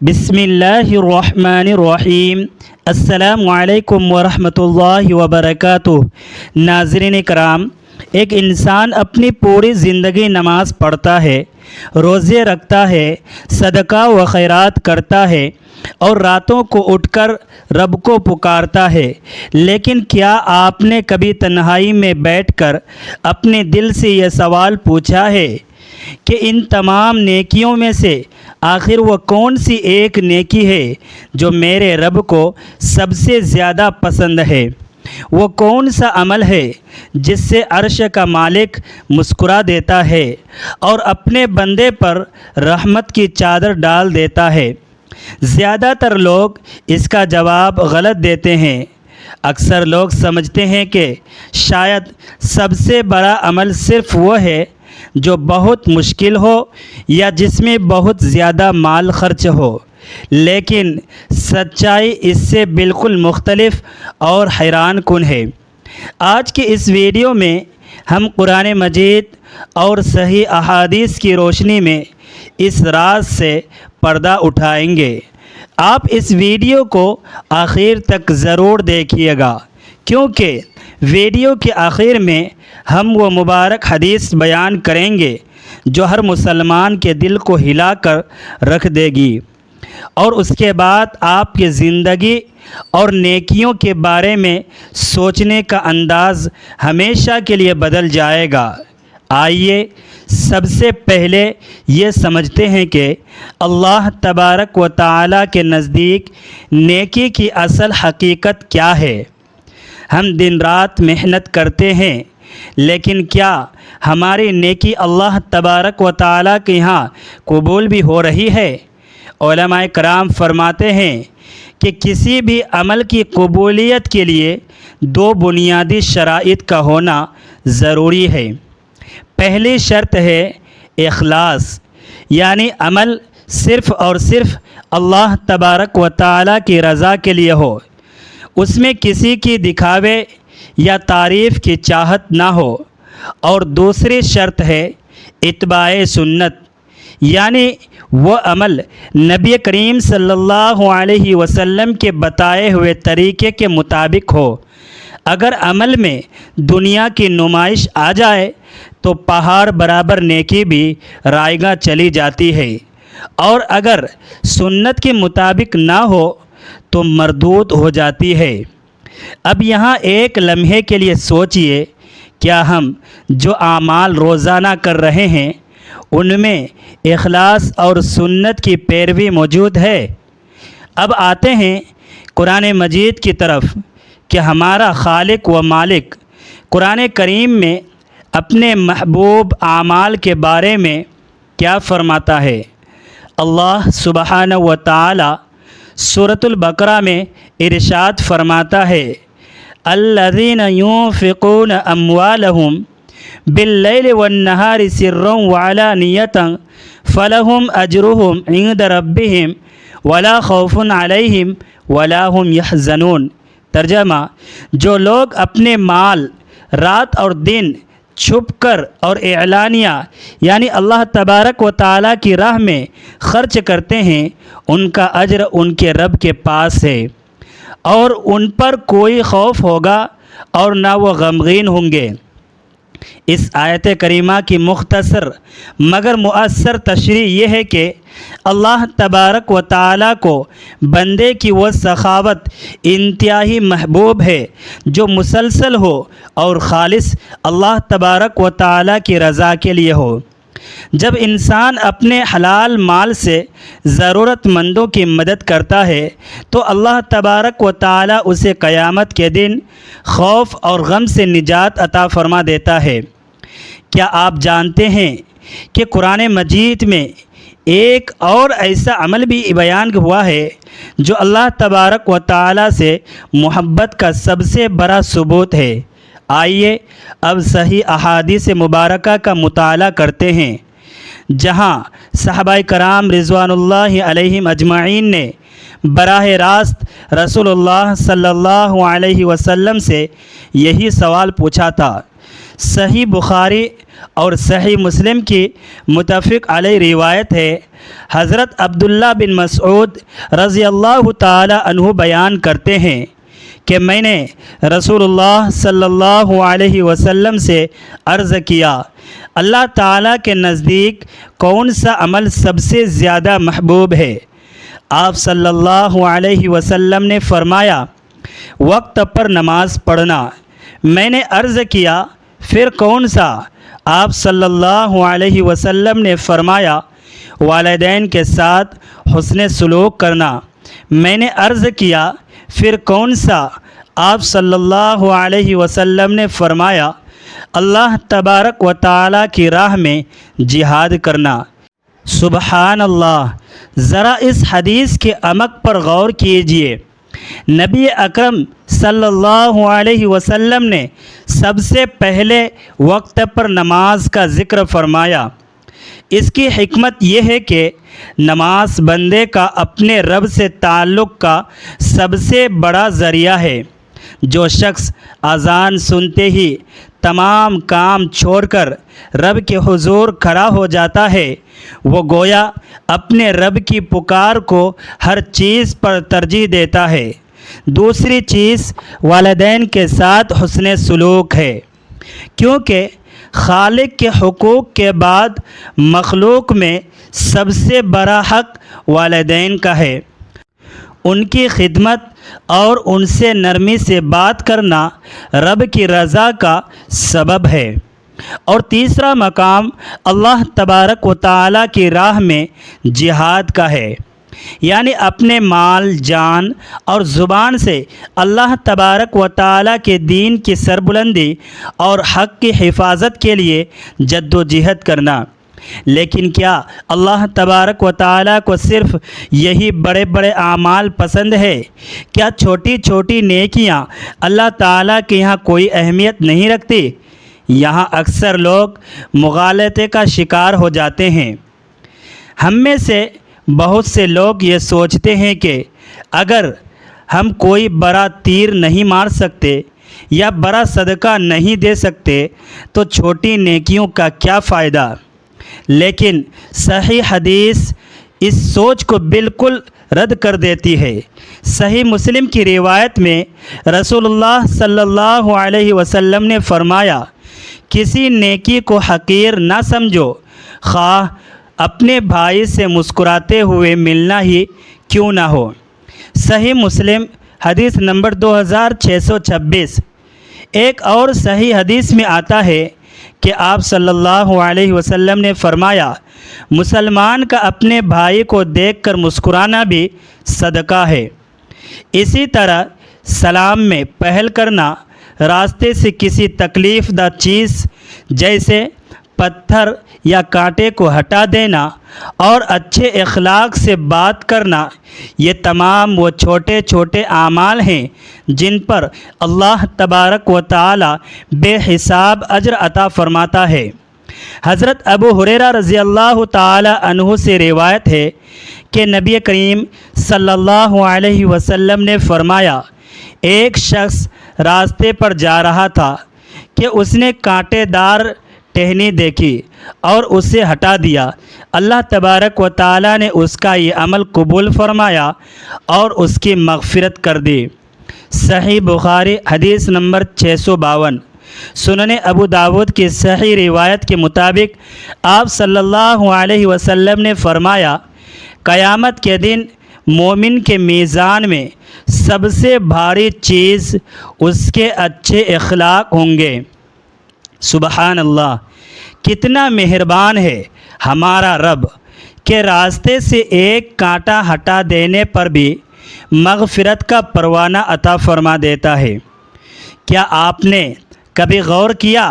بسم اللہ الرحمن الرحیم۔ السلام علیکم ورحمۃ اللہ وبرکاتہ۔ ناظرین کرام، ایک انسان اپنی پوری زندگی نماز پڑھتا ہے، روزے رکھتا ہے، صدقہ و خیرات کرتا ہے اور راتوں کو اٹھ کر رب کو پکارتا ہے، لیکن کیا آپ نے کبھی تنہائی میں بیٹھ کر اپنے دل سے یہ سوال پوچھا ہے کہ ان تمام نیکیوں میں سے آخر وہ کون سی ایک نیکی ہے جو میرے رب کو سب سے زیادہ پسند ہے؟ وہ کون سا عمل ہے جس سے عرش کا مالک مسکرا دیتا ہے اور اپنے بندے پر رحمت کی چادر ڈال دیتا ہے؟ زیادہ تر لوگ اس کا جواب غلط دیتے ہیں۔ اکثر لوگ سمجھتے ہیں کہ شاید سب سے بڑا عمل صرف وہ ہے جو بہت مشکل ہو یا جس میں بہت زیادہ مال خرچ ہو، لیکن سچائی اس سے بالکل مختلف اور حیران کن ہے۔ آج کی اس ویڈیو میں ہم قرآن مجید اور صحیح احادیث کی روشنی میں اس راز سے پردہ اٹھائیں گے۔ آپ اس ویڈیو کو آخر تک ضرور دیکھیے گا، کیونکہ ویڈیو کے آخر میں ہم وہ مبارک حدیث بیان کریں گے جو ہر مسلمان کے دل کو ہلا کر رکھ دے گی، اور اس کے بعد آپ کی زندگی اور نیکیوں کے بارے میں سوچنے کا انداز ہمیشہ کے لیے بدل جائے گا۔ آئیے سب سے پہلے یہ سمجھتے ہیں کہ اللہ تبارک و تعالیٰ کے نزدیک نیکی کی اصل حقیقت کیا ہے۔ ہم دن رات محنت کرتے ہیں، لیکن کیا ہماری نیکی اللہ تبارک و تعالیٰ کے یہاں قبول بھی ہو رہی ہے؟ علماء کرام فرماتے ہیں کہ کسی بھی عمل کی قبولیت کے لیے دو بنیادی شرائط کا ہونا ضروری ہے۔ پہلی شرط ہے اخلاص، یعنی عمل صرف اور صرف اللہ تبارک و تعالیٰ کی رضا کے لیے ہو، اس میں کسی کی دکھاوے یا تعریف کی چاہت نہ ہو۔ اور دوسری شرط ہے اتباع سنت، یعنی وہ عمل نبی کریم صلی اللہ علیہ وسلم کے بتائے ہوئے طریقے کے مطابق ہو۔ اگر عمل میں دنیا کی نمائش آ جائے تو پہاڑ برابر نیکی بھی رائیگاں چلی جاتی ہے، اور اگر سنت کے مطابق نہ ہو تو مردود ہو جاتی ہے۔ اب یہاں ایک لمحے کے لیے سوچئے، کیا ہم جو اعمال روزانہ کر رہے ہیں ان میں اخلاص اور سنت کی پیروی موجود ہے؟ اب آتے ہیں قرآن مجید کی طرف کہ ہمارا خالق و مالک قرآن کریم میں اپنے محبوب اعمال کے بارے میں کیا فرماتا ہے۔ اللہ سبحانہ و تعالی سورۃ البقرہ میں ارشاد فرماتا ہے، الذین ينفقون اموالهم باللیل والنہار سرا وعلانیۃ فلہم اجرہم عند ربہم ولا خوف علیہم ولا هم یحزنون۔ ترجمہ، جو لوگ اپنے مال رات اور دن چھپ کر اور اعلانیہ یعنی اللہ تبارک و تعالیٰ کی راہ میں خرچ کرتے ہیں، ان کا اجر ان کے رب کے پاس ہے، اور ان پر کوئی خوف ہوگا اور نہ وہ غمگین ہوں گے۔ اس آیت کریمہ کی مختصر مگر مؤثر تشریح یہ ہے کہ اللہ تبارک و تعالیٰ کو بندے کی وہ سخاوت انتہائی محبوب ہے جو مسلسل ہو اور خالص اللہ تبارک و تعالیٰ کی رضا کے لیے ہو۔ جب انسان اپنے حلال مال سے ضرورت مندوں کی مدد کرتا ہے تو اللہ تبارک و تعالیٰ اسے قیامت کے دن خوف اور غم سے نجات عطا فرما دیتا ہے۔ کیا آپ جانتے ہیں کہ قرآن مجید میں ایک اور ایسا عمل بھی بیان ہوا ہے جو اللہ تبارک و تعالیٰ سے محبت کا سب سے بڑا ثبوت ہے؟ آئیے اب صحیح احادیث مبارکہ کا مطالعہ کرتے ہیں، جہاں صحابہ کرام رضوان اللہ علیہم اجمعین نے براہ راست رسول اللہ صلی اللہ علیہ وسلم سے یہی سوال پوچھا تھا۔ صحیح بخاری اور صحیح مسلم کی متفق علیہ روایت ہے، حضرت عبداللہ بن مسعود رضی اللہ تعالی عنہ بیان کرتے ہیں کہ میں نے رسول اللہ صلی اللہ علیہ وسلم سے عرض کیا، اللہ تعالیٰ کے نزدیک کون سا عمل سب سے زیادہ محبوب ہے؟ آپ صلی اللہ علیہ وسلم نے فرمایا، وقت پر نماز پڑھنا۔ میں نے عرض کیا، پھر کون سا؟ آپ صلی اللہ علیہ وسلم نے فرمایا، والدین کے ساتھ حسن سلوک کرنا۔ میں نے عرض کیا، پھر کون سا؟ آپ صلی اللہ علیہ وسلم نے فرمایا، اللہ تبارک و تعالیٰ کی راہ میں جہاد کرنا۔ سبحان اللہ! ذرا اس حدیث کے عمق پر غور کیجیے۔ نبی اکرم صلی اللہ علیہ وسلم نے سب سے پہلے وقت پر نماز کا ذکر فرمایا۔ اس کی حکمت یہ ہے کہ نماز بندے کا اپنے رب سے تعلق کا سب سے بڑا ذریعہ ہے۔ جو شخص اذان سنتے ہی تمام کام چھوڑ کر رب کے حضور کھڑا ہو جاتا ہے، وہ گویا اپنے رب کی پکار کو ہر چیز پر ترجیح دیتا ہے۔ دوسری چیز والدین کے ساتھ حسن سلوک ہے، کیونکہ خالق کے حقوق کے بعد مخلوق میں سب سے بڑا حق والدین کا ہے۔ ان کی خدمت اور ان سے نرمی سے بات کرنا رب کی رضا کا سبب ہے۔ اور تیسرا مقام اللہ تبارک و تعالیٰ کی راہ میں جہاد کا ہے، یعنی اپنے مال، جان اور زبان سے اللہ تبارک و تعالیٰ کے دین کی سربلندی اور حق کی حفاظت کے لیے جد و جہد کرنا۔ لیکن کیا اللہ تبارک و تعالیٰ کو صرف یہی بڑے بڑے اعمال پسند ہے؟ کیا چھوٹی چھوٹی نیکیاں اللہ تعالیٰ کے یہاں کوئی اہمیت نہیں رکھتی؟ یہاں اکثر لوگ مغالطے کا شکار ہو جاتے ہیں۔ ہم میں سے بہت سے لوگ یہ سوچتے ہیں کہ اگر ہم کوئی بڑا تیر نہیں مار سکتے یا بڑا صدقہ نہیں دے سکتے تو چھوٹی نیکیوں کا کیا فائدہ؟ لیکن صحیح حدیث اس سوچ کو بالکل رد کر دیتی ہے۔ صحیح مسلم کی روایت میں رسول اللہ صلی اللہ علیہ وسلم نے فرمایا، کسی نیکی کو حقیر نہ سمجھو، خواہ اپنے بھائی سے مسکراتے ہوئے ملنا ہی کیوں نہ ہو۔ صحیح مسلم حدیث نمبر 2626۔ ایک اور صحیح حدیث میں آتا ہے کہ آپ صلی اللہ علیہ وسلم نے فرمایا، مسلمان کا اپنے بھائی کو دیکھ کر مسکرانا بھی صدقہ ہے۔ اسی طرح سلام میں پہل کرنا، راستے سے کسی تکلیف دہ چیز جیسے پتھر یا کانٹے کو ہٹا دینا اور اچھے اخلاق سے بات کرنا، یہ تمام وہ چھوٹے چھوٹے اعمال ہیں جن پر اللہ تبارک و تعالی بے حساب اجر عطا فرماتا ہے۔ حضرت ابو ہریرہ رضی اللہ تعالی عنہ سے روایت ہے کہ نبی کریم صلی اللہ علیہ وسلم نے فرمایا، ایک شخص راستے پر جا رہا تھا کہ اس نے کانٹے دار ٹہنی دیکھی اور اسے ہٹا دیا۔ اللہ تبارک و تعالیٰ نے اس کا یہ عمل قبول فرمایا اور اس کی مغفرت کر دی۔ صحیح بخاری حدیث نمبر 652۔ سنن ابو داود کی صحیح روایت کے مطابق آپ صلی اللہ علیہ وسلم نے فرمایا، قیامت کے دن مومن کے میزان میں سب سے بھاری چیز اس کے اچھے اخلاق ہوں گے۔ سبحان اللہ! کتنا مہربان ہے ہمارا رب کہ راستے سے ایک کانٹا ہٹا دینے پر بھی مغفرت کا پروانہ عطا فرما دیتا ہے۔ کیا آپ نے کبھی غور کیا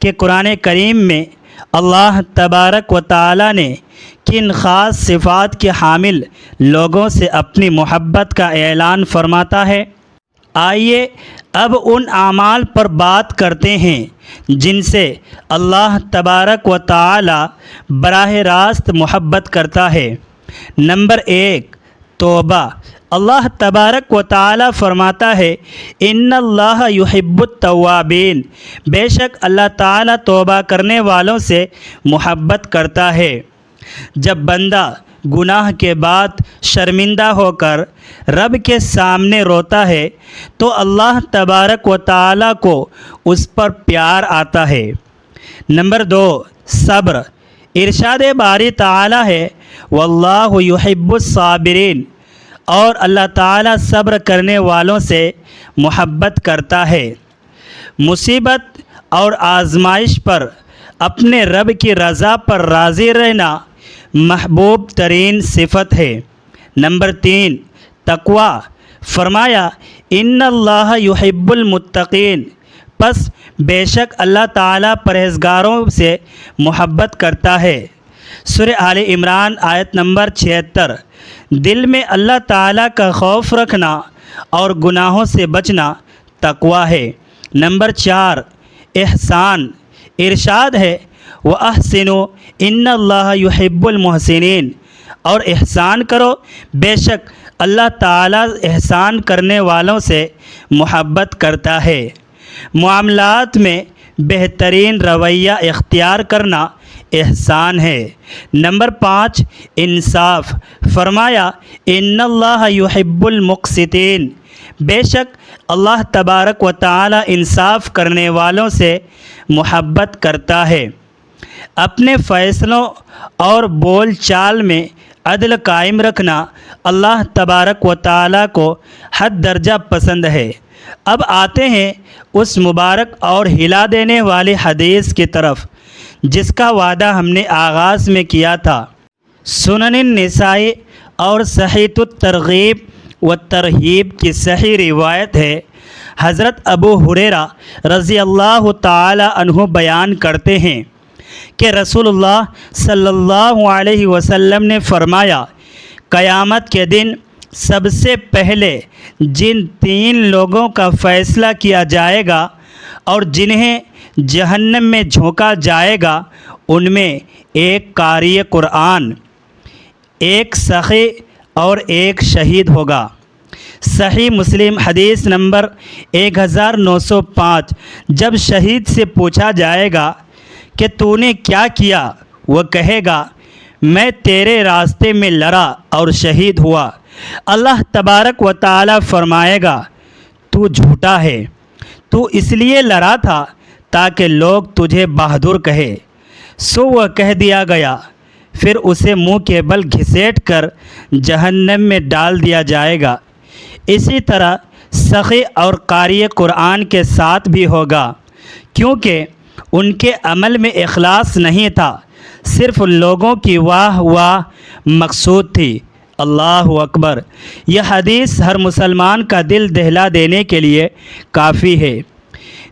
کہ قرآن کریم میں اللہ تبارک و تعالی نے کن خاص صفات کے حامل لوگوں سے اپنی محبت کا اعلان فرماتا ہے؟ آئیے اب ان اعمال پر بات کرتے ہیں جن سے اللہ تبارک و تعالی براہ راست محبت کرتا ہے۔ نمبر 1، توبہ، اللہ تبارک و تعالی فرماتا ہے ان اللہ یحب التوابین، بے شک اللہ تعالی توبہ کرنے والوں سے محبت کرتا ہے۔ جب بندہ گناہ کے بعد شرمندہ ہو کر رب کے سامنے روتا ہے تو اللہ تبارک و تعالی کو اس پر پیار آتا ہے۔ نمبر 2، صبر۔ ارشاد باری تعالی ہے واللہ یحب الصابرین، اور اللہ تعالی صبر کرنے والوں سے محبت کرتا ہے۔ مصیبت اور آزمائش پر اپنے رب کی رضا پر راضی رہنا محبوب ترین صفت ہے۔ نمبر 3، تقوی۔ فرمایا ان اللہ یحب المتقین، پس بے شک اللہ تعالیٰ پرہیزگاروں سے محبت کرتا ہے۔ سورہ آل عمران آیت نمبر 76۔ دل میں اللہ تعالیٰ کا خوف رکھنا اور گناہوں سے بچنا تقوی ہے۔ نمبر 4، احسان۔ ارشاد ہے وَأَحْسِنُوا إِنَّ اللَّهَ يُحِبُّ الْمُحْسِنِينَ، اور احسان کرو، بے شک اللہ تعالیٰ احسان کرنے والوں سے محبت کرتا ہے۔ معاملات میں بہترین رویہ اختیار کرنا احسان ہے۔ نمبر 5، انصاف۔ فرمایا ان اللہ یحب المقسطین، بے شک اللہ تبارک و تعالی انصاف کرنے والوں سے محبت کرتا ہے۔ اپنے فیصلوں اور بول چال میں عدل قائم رکھنا اللہ تبارک و تعالی کو حد درجہ پسند ہے۔ اب آتے ہیں اس مبارک اور ہلا دینے والی حدیث کی طرف جس کا وعدہ ہم نے آغاز میں کیا تھا۔ سنن النسائی اور صحیح الترغیب و ترہیب کی صحیح روایت ہے، حضرت ابو ہریرہ رضی اللہ تعالی عنہ بیان کرتے ہیں کہ رسول اللہ صلی اللہ علیہ وسلم نے فرمایا قیامت کے دن سب سے پہلے جن 3 لوگوں کا فیصلہ کیا جائے گا اور جنہیں جہنم میں جھونکا جائے گا ان میں ایک قاری قرآن، ایک سخی اور ایک شہید ہوگا۔ صحیح مسلم حدیث نمبر 1905۔ جب شہید سے پوچھا جائے گا کہ تو نے کیا کیا، وہ کہے گا میں تیرے راستے میں لڑا اور شہید ہوا۔ اللہ تبارک و تعالی فرمائے گا تو جھوٹا ہے، تو اس لیے لڑا تھا تاکہ لوگ تجھے بہادر کہے، سو وہ کہہ دیا گیا۔ پھر اسے منہ کے بل گھسیٹ کر جہنم میں ڈال دیا جائے گا۔ اسی طرح سخی اور قاری قرآن کے ساتھ بھی ہوگا، کیونکہ ان کے عمل میں اخلاص نہیں تھا، صرف لوگوں کی واہ واہ مقصود تھی۔ اللہ اکبر۔ یہ حدیث ہر مسلمان کا دل دہلا دینے کے لیے کافی ہے۔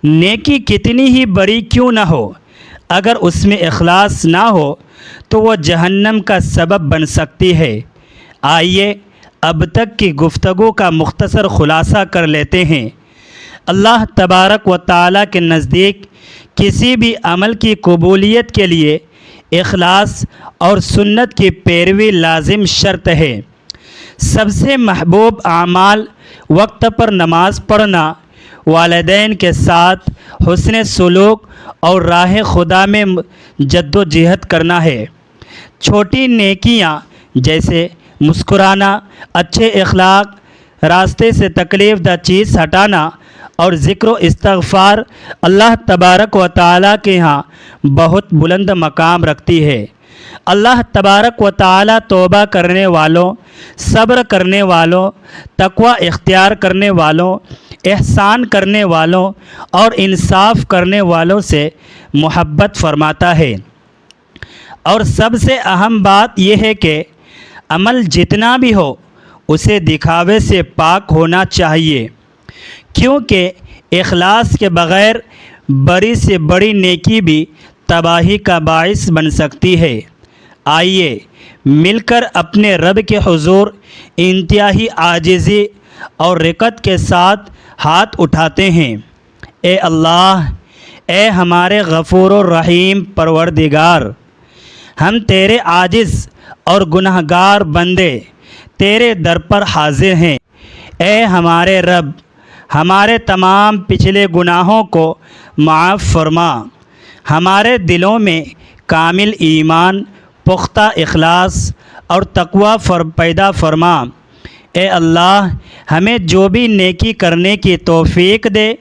نیکی کتنی ہی بڑی کیوں نہ ہو، اگر اس میں اخلاص نہ ہو تو وہ جہنم کا سبب بن سکتی ہے۔ آئیے اب تک کی گفتگو کا مختصر خلاصہ کر لیتے ہیں۔ اللہ تبارک و تعالیٰ کے نزدیک کسی بھی عمل کی قبولیت کے لیے اخلاص اور سنت کی پیروی لازم شرط ہے۔ سب سے محبوب اعمال وقت پر نماز پڑھنا، والدین کے ساتھ حسن سلوک اور راہ خدا میں جد و جہد کرنا ہے۔ چھوٹی نیکیاں جیسے مسکرانا، اچھے اخلاق، راستے سے تکلیف دہ چیز ہٹانا اور ذکر و استغفار اللہ تبارک و تعالیٰ کے ہاں بہت بلند مقام رکھتی ہے۔ اللہ تبارک و تعالیٰ توبہ کرنے والوں، صبر کرنے والوں، تقوی اختیار کرنے والوں، احسان کرنے والوں اور انصاف کرنے والوں سے محبت فرماتا ہے۔ اور سب سے اہم بات یہ ہے کہ عمل جتنا بھی ہو اسے دکھاوے سے پاک ہونا چاہیے، کیونکہ اخلاص کے بغیر بڑی سے بڑی نیکی بھی تباہی کا باعث بن سکتی ہے۔ آئیے مل کر اپنے رب کے حضور انتہائی عاجزی اور رقت کے ساتھ ہاتھ اٹھاتے ہیں۔ اے اللہ، اے ہمارے غفور و رحیم پروردگار، ہم تیرے عاجز اور گنہگار بندے تیرے در پر حاضر ہیں۔ اے ہمارے رب، ہمارے تمام پچھلے گناہوں کو معاف فرما، ہمارے دلوں میں کامل ایمان، پختہ اخلاص اور تقوی پیدا فرما۔ اے اللہ، ہمیں جو بھی نیکی کرنے کی توفیق دے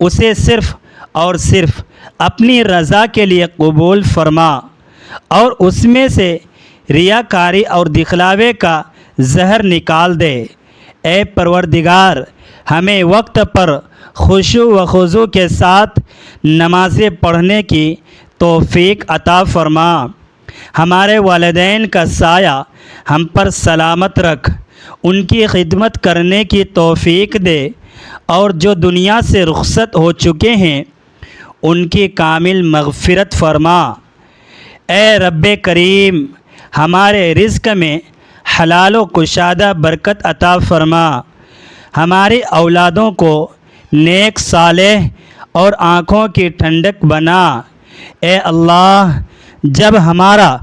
اسے صرف اور صرف اپنی رضا کے لیے قبول فرما، اور اس میں سے ریاکاری اور دکھلاوے کا زہر نکال دے۔ اے پروردگار، ہمیں وقت پر خشوع و خضوع کے ساتھ نمازیں پڑھنے کی توفیق عطا فرما۔ ہمارے والدین کا سایہ ہم پر سلامت رکھ، ان کی خدمت کرنے کی توفیق دے، اور جو دنیا سے رخصت ہو چکے ہیں ان کی کامل مغفرت فرما۔ اے رب کریم، ہمارے رزق میں حلال و کشادہ برکت عطا فرما، ہماری اولادوں کو نیک صالح اور آنکھوں کی ٹھنڈک بنا۔ اے اللہ، جب ہمارا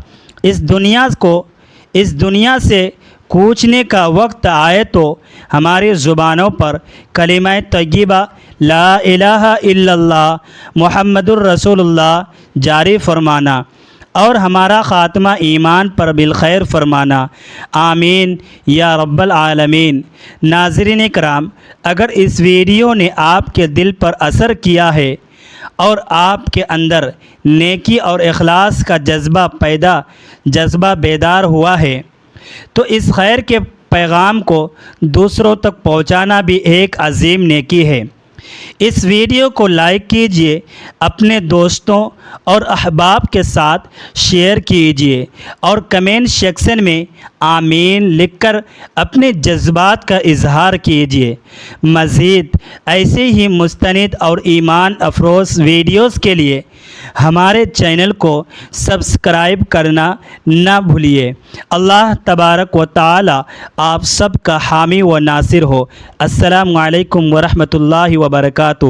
اس دنیا سے کوچنے کا وقت آئے تو ہماری زبانوں پر کلمہ طیبہ لا الہ الا اللہ محمد الرسول اللہ جاری فرمانا، اور ہمارا خاتمہ ایمان پر بالخیر فرمانا۔ آمین یا رب العالمین۔ ناظرین کرام، اگر اس ویڈیو نے آپ کے دل پر اثر کیا ہے اور آپ کے اندر نیکی اور اخلاص کا جذبہ بیدار ہوا ہے تو اس خیر کے پیغام کو دوسروں تک پہنچانا بھی ایک عظیم نیکی ہے۔ اس ویڈیو کو لائک کیجئے، اپنے دوستوں اور احباب کے ساتھ شیئر کیجئے، اور کمنٹ سیکشن میں آمین لکھ کر اپنے جذبات کا اظہار کیجئے۔ مزید ایسے ہی مستند اور ایمان افروز ویڈیوز کے لیے ہمارے چینل کو سبسکرائب کرنا نہ بھولیے۔ اللہ تبارک و تعالی آپ سب کا حامی و ناصر ہو۔ السلام علیکم ورحمۃ اللہ وبرکاتہ۔